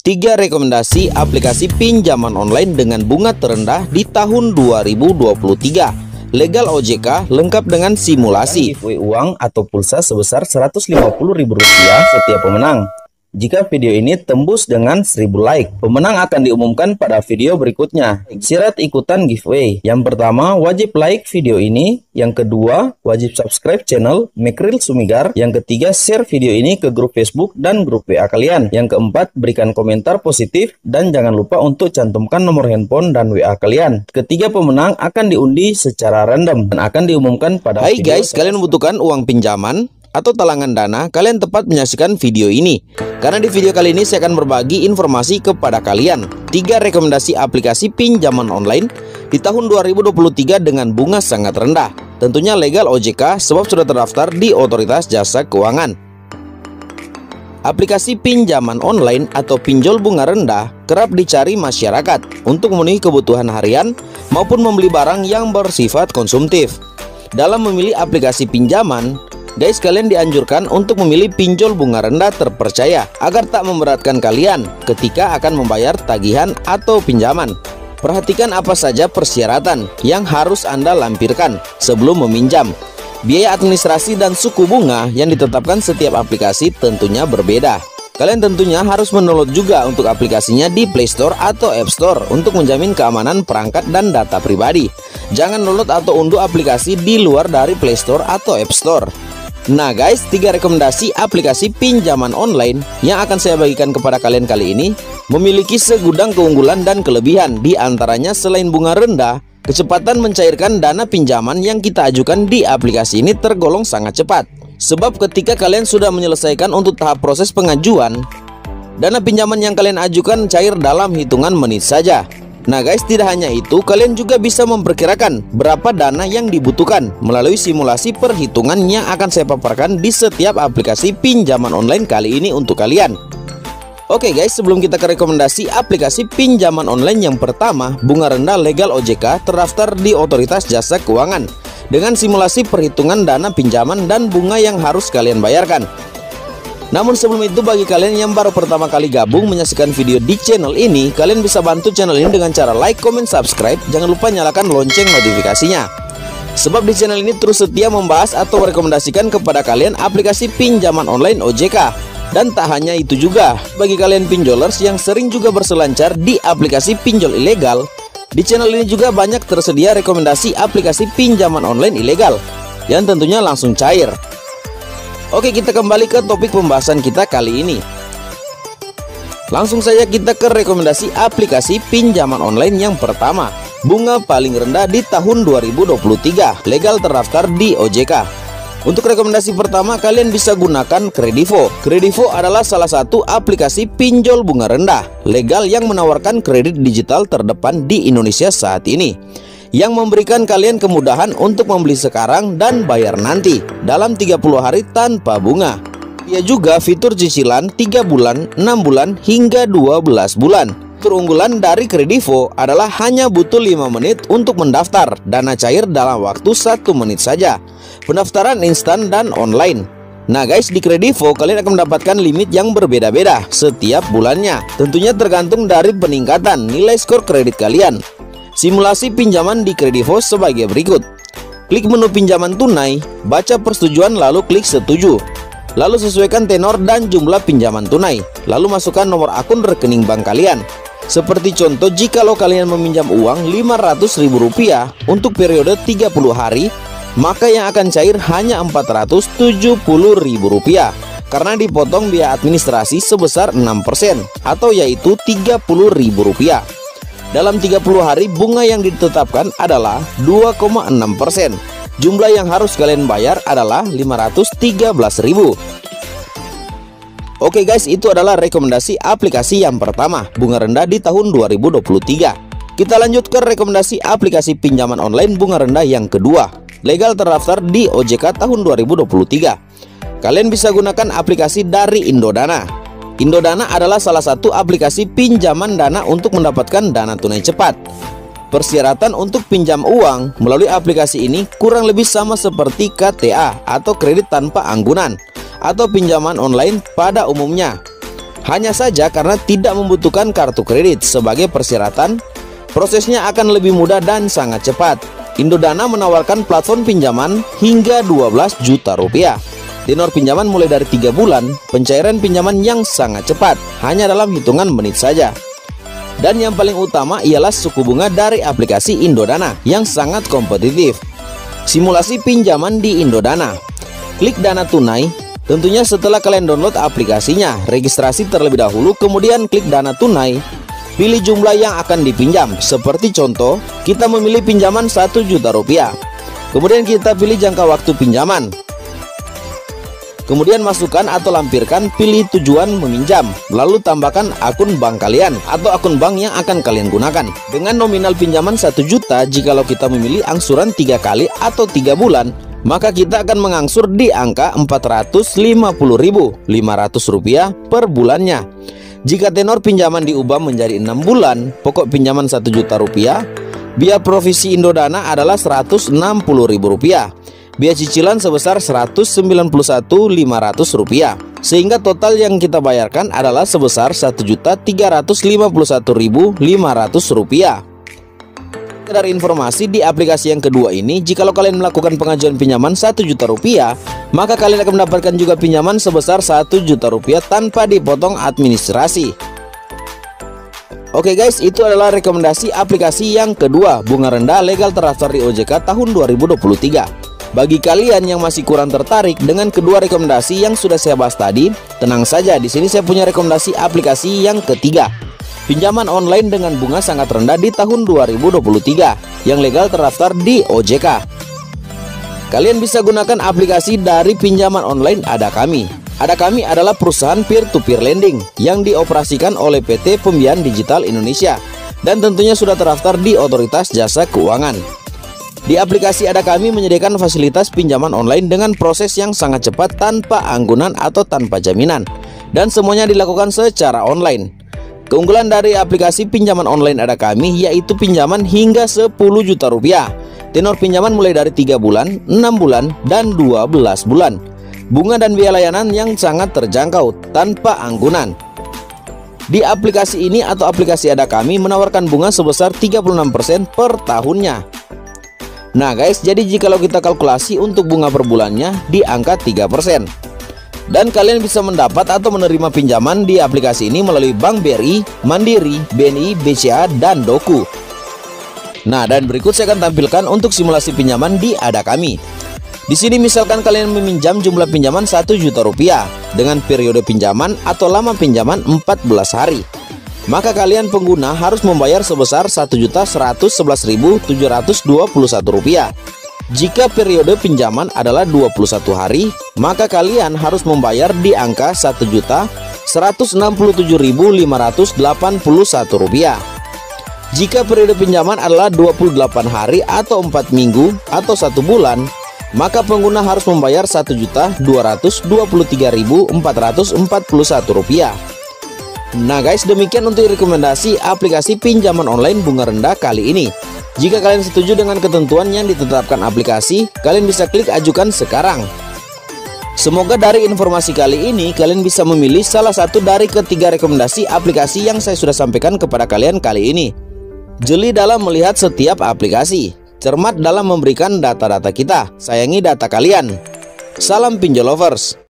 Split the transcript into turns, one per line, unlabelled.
3 rekomendasi aplikasi pinjaman online dengan bunga terendah di tahun 2023. Legal OJK lengkap dengan simulasi. Giveaway uang atau pulsa sebesar Rp150.000 setiap pemenang. Jika video ini tembus dengan 1000 like, pemenang akan diumumkan pada video berikutnya. Syarat ikutan giveaway: yang pertama, wajib like video ini. Yang kedua, wajib subscribe channel Mekril Sumigar. Yang ketiga, share video ini ke grup Facebook dan grup WA kalian. Yang keempat, berikan komentar positif. Dan jangan lupa untuk cantumkan nomor handphone dan WA kalian. Ketiga pemenang akan diundi secara random dan akan diumumkan pada
Hai guys, kalian membutuhkan uang pinjaman atau talangan dana, kalian tepat menyaksikan video ini. Karena di video kali ini saya akan berbagi informasi kepada kalian 3 rekomendasi aplikasi pinjaman online di tahun 2023 dengan bunga sangat rendah. Tentunya legal OJK sebab sudah terdaftar di Otoritas Jasa Keuangan. Aplikasi pinjaman online atau pinjol bunga rendah kerap dicari masyarakat untuk memenuhi kebutuhan harian maupun membeli barang yang bersifat konsumtif. Dalam memilih aplikasi pinjaman, guys, kalian dianjurkan untuk memilih pinjol bunga rendah terpercaya agar tak memberatkan kalian ketika akan membayar tagihan atau pinjaman. Perhatikan apa saja persyaratan yang harus Anda lampirkan sebelum meminjam. Biaya administrasi dan suku bunga yang ditetapkan setiap aplikasi tentunya berbeda. Kalian tentunya harus mendownload juga untuk aplikasinya di Play Store atau App Store untuk menjamin keamanan perangkat dan data pribadi. Jangan download atau unduh aplikasi di luar dari Play Store atau App Store. Nah guys, 3 rekomendasi aplikasi pinjaman online yang akan saya bagikan kepada kalian kali ini memiliki segudang keunggulan dan kelebihan. Di antaranya selain bunga rendah, kecepatan mencairkan dana pinjaman yang kita ajukan di aplikasi ini tergolong sangat cepat. Sebab ketika kalian sudah menyelesaikan untuk tahap proses pengajuan, dana pinjaman yang kalian ajukan cair dalam hitungan menit saja. Nah guys, tidak hanya itu, kalian juga bisa memperkirakan berapa dana yang dibutuhkan melalui simulasi perhitungan yang akan saya paparkan di setiap aplikasi pinjaman online kali ini untuk kalian. Oke guys, sebelum kita ke rekomendasi aplikasi pinjaman online yang pertama, bunga rendah legal OJK terdaftar di Otoritas Jasa Keuangan dengan simulasi perhitungan dana pinjaman dan bunga yang harus kalian bayarkan. Namun sebelum itu, bagi kalian yang baru pertama kali gabung menyaksikan video di channel ini, kalian bisa bantu channel ini dengan cara like, comment, subscribe. Jangan lupa nyalakan lonceng notifikasinya. Sebab di channel ini terus setia membahas atau merekomendasikan kepada kalian aplikasi pinjaman online OJK. Dan tak hanya itu juga, bagi kalian pinjolers yang sering juga berselancar di aplikasi pinjol ilegal, di channel ini juga banyak tersedia rekomendasi aplikasi pinjaman online ilegal yang tentunya langsung cair. Oke, kita kembali ke topik pembahasan kita kali ini. Langsung saja kita ke rekomendasi aplikasi pinjaman online yang pertama. Bunga paling rendah di tahun 2023, legal terdaftar di OJK. Untuk rekomendasi pertama, kalian bisa gunakan Kredivo. Kredivo adalah salah satu aplikasi pinjol bunga rendah legal yang menawarkan kredit digital terdepan di Indonesia saat ini, yang memberikan kalian kemudahan untuk membeli sekarang dan bayar nanti dalam 30 hari tanpa bunga. Ia juga fitur cicilan 3 bulan, 6 bulan, hingga 12 bulan. Terunggulan dari Kredivo adalah hanya butuh 5 menit untuk mendaftar. Dana cair dalam waktu 1 menit saja. Pendaftaran instan dan online. Nah guys, di Kredivo kalian akan mendapatkan limit yang berbeda-beda setiap bulannya. Tentunya tergantung dari peningkatan nilai skor kredit kalian. Simulasi pinjaman di Kredivo sebagai berikut. Klik menu pinjaman tunai, baca persetujuan lalu klik setuju. Lalu sesuaikan tenor dan jumlah pinjaman tunai. Lalu masukkan nomor akun rekening bank kalian. Seperti contoh, jikalau kalian meminjam uang Rp500.000 untuk periode 30 hari, maka yang akan cair hanya Rp470.000 karena dipotong biaya administrasi sebesar 6% atau yaitu Rp30.000. Dalam 30 hari, bunga yang ditetapkan adalah 2,6%. Jumlah yang harus kalian bayar adalah Rp513.000. Oke guys, itu adalah rekomendasi aplikasi yang pertama, bunga rendah di tahun 2023. Kita lanjut ke rekomendasi aplikasi pinjaman online bunga rendah yang kedua, legal terdaftar di OJK tahun 2023. Kalian bisa gunakan aplikasi dari Indodana. Indodana adalah salah satu aplikasi pinjaman dana untuk mendapatkan dana tunai cepat. Persyaratan untuk pinjam uang melalui aplikasi ini kurang lebih sama seperti KTA atau kredit tanpa anggunan atau pinjaman online pada umumnya. Hanya saja karena tidak membutuhkan kartu kredit sebagai persyaratan, prosesnya akan lebih mudah dan sangat cepat. Indodana menawarkan platform pinjaman hingga 12 juta rupiah. Tenor pinjaman mulai dari 3 bulan, pencairan pinjaman yang sangat cepat, hanya dalam hitungan menit saja. Dan yang paling utama ialah suku bunga dari aplikasi Indodana yang sangat kompetitif. Simulasi pinjaman di Indodana. Klik dana tunai. Tentunya setelah kalian download aplikasinya, registrasi terlebih dahulu, kemudian klik dana tunai. Pilih jumlah yang akan dipinjam. Seperti contoh, kita memilih pinjaman 1 juta rupiah. Kemudian kita pilih jangka waktu pinjaman. Kemudian masukkan atau lampirkan pilih tujuan meminjam, lalu tambahkan akun bank kalian atau akun bank yang akan kalian gunakan. Dengan nominal pinjaman 1 juta, jikalau kita memilih angsuran 3 kali atau 3 bulan, maka kita akan mengangsur di angka Rp450.500 per bulannya. Jika tenor pinjaman diubah menjadi 6 bulan, pokok pinjaman 1 juta rupiah, biaya provisi Indodana adalah Rp160.000. Biaya cicilan sebesar Rp191.500, sehingga total yang kita bayarkan adalah sebesar Rp1.351.500. Dari informasi di aplikasi yang kedua ini, jikalau kalian melakukan pengajuan pinjaman 1 juta rupiah, maka kalian akan mendapatkan juga pinjaman sebesar 1 juta rupiah tanpa dipotong administrasi. Oke guys, itu adalah rekomendasi aplikasi yang kedua, bunga rendah legal terdaftar di OJK tahun 2023. Bagi kalian yang masih kurang tertarik dengan kedua rekomendasi yang sudah saya bahas tadi, tenang saja, di sini saya punya rekomendasi aplikasi yang ketiga. Pinjaman online dengan bunga sangat rendah di tahun 2023 yang legal terdaftar di OJK. Kalian bisa gunakan aplikasi dari pinjaman online Adakami. Adakami adalah perusahaan peer-to-peer lending yang dioperasikan oleh PT Pembiayaan Digital Indonesia dan tentunya sudah terdaftar di Otoritas Jasa Keuangan. Di aplikasi Adakami menyediakan fasilitas pinjaman online dengan proses yang sangat cepat tanpa anggunan atau tanpa jaminan, dan semuanya dilakukan secara online. Keunggulan dari aplikasi pinjaman online Adakami yaitu pinjaman hingga 10 juta rupiah. Tenor pinjaman mulai dari 3 bulan, 6 bulan, dan 12 bulan. Bunga dan biaya layanan yang sangat terjangkau tanpa anggunan. Di aplikasi ini atau aplikasi Adakami menawarkan bunga sebesar 36% per tahunnya. Nah guys, jadi jikalau kita kalkulasi untuk bunga per bulannya di angka 3%. Dan kalian bisa mendapat atau menerima pinjaman di aplikasi ini melalui Bank BRI, Mandiri, BNI, BCA, dan Doku. Nah, dan berikut saya akan tampilkan untuk simulasi pinjaman di Adakami. Di sini misalkan kalian meminjam jumlah pinjaman 1 juta rupiah dengan periode pinjaman atau lama pinjaman 14 hari. Maka kalian pengguna harus membayar sebesar Rp1.111.721. Jika periode pinjaman adalah 21 hari, maka kalian harus membayar di angka Rp1.167.581. Jika periode pinjaman adalah 28 hari atau 4 minggu atau 1 bulan, maka pengguna harus membayar Rp1.223.441. Nah guys, demikian untuk rekomendasi aplikasi pinjaman online bunga rendah kali ini. Jika kalian setuju dengan ketentuan yang ditetapkan aplikasi, kalian bisa klik ajukan sekarang. Semoga dari informasi kali ini kalian bisa memilih salah satu dari ketiga rekomendasi aplikasi yang saya sudah sampaikan kepada kalian kali ini. Jeli dalam melihat setiap aplikasi, cermat dalam memberikan data-data kita, sayangi data kalian. Salam pinjol lovers.